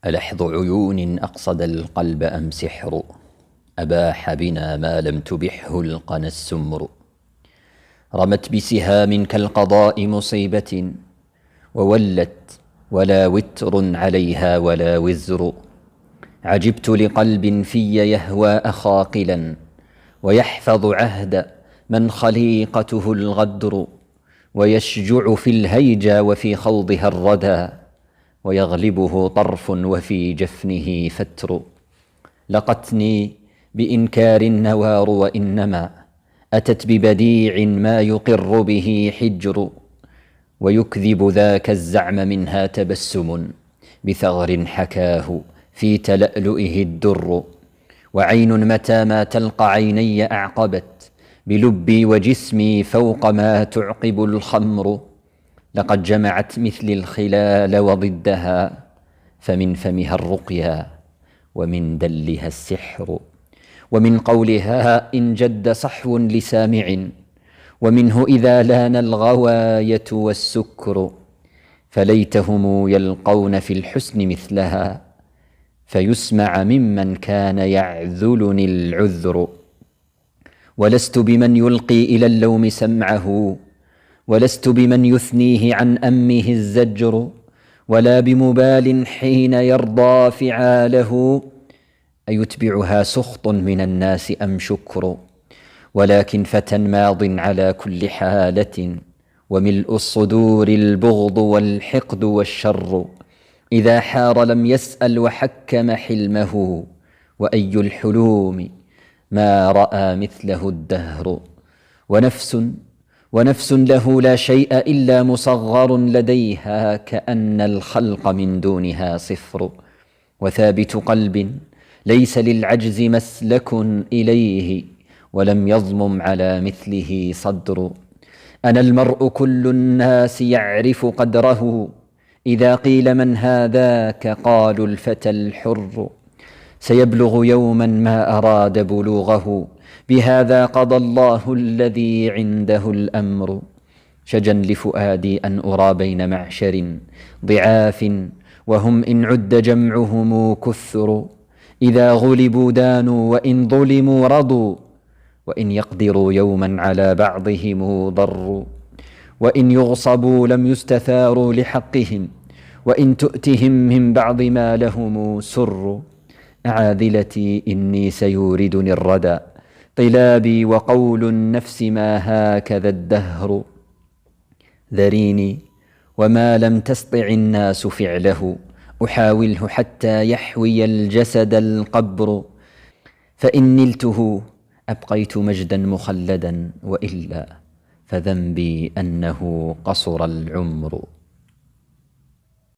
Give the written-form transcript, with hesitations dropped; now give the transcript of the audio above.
ألحظ عيون أقصد القلب أم سحر أباح بنا ما لم تبحه القنا السمر. رمت بسهام كالقضاء مصيبة وولت ولا وتر عليها ولا وزر. عجبت لقلب في يهوى أخاقلا ويحفظ عهد من خليقته الغدر، ويشجع في الهيجا وفي خوضها الردى، ويغلبه طرف وفي جفنه فتر. لقتني بإنكار النوار وإنما أتت ببديع ما يقر به حجر، ويكذب ذاك الزعم منها تبسم بثغر حكاه في تلألؤه الدر. وعين متى ما تلقى عيني أعقبت بلبي وجسمي فوق ما تعقب الخمر. لقد جمعت مثلي الخلال وضدها، فمن فمها الرقيا ومن دلها السحر. ومن قولها إن جد صحو لسامع، ومنه إذا لان الغواية والسكر. فليتهم يلقون في الحسن مثلها، فيسمع ممن كان يعذلني العذر. ولست بمن يلقي إلى اللوم سمعه، ولست بمن يثنيه عن أمه الزجر. ولا بمبال حين يرضى فعاله، أيتبعها سخط من الناس أم شكر. ولكن فتى ماض على كل حالة، وملء الصدور البغض والحقد والشر. إذا حار لم يسأل وحكم حلمه، وأي الحلوم ما رأى مثله الدهر. ونفس له لا شيء إلا مصغر لديها، كأن الخلق من دونها صفر. وثابت قلب ليس للعجز مسلك إليه، ولم يضمم على مثله صدر. أنا المرء كل الناس يعرف قدره، إذا قيل من هذاك قالوا الفتى الحر. سيبلغ يوما ما أراد بلوغه، بهذا قضى الله الذي عنده الأمر. شجا لفؤادي أن أرى بين معشر ضعاف، وهم إن عد جمعهم كثر. إذا غلبوا دانوا وإن ظلموا رضوا، وإن يقدروا يوما على بعضهم ضروا. وإن يغصبوا لم يستثاروا لحقهم، وإن تؤتهم من بعض ما لهم سر. أعاذلتي إني سيوردني الردى، طلابي وقول النفس ما هكذا الدهر. ذريني وما لم تستطع الناس فعله، أحاوله حتى يحوي الجسد القبر. فإن نلته أبقيت مجدا مخلدا، وإلا فذنبي أنه قصر العمر.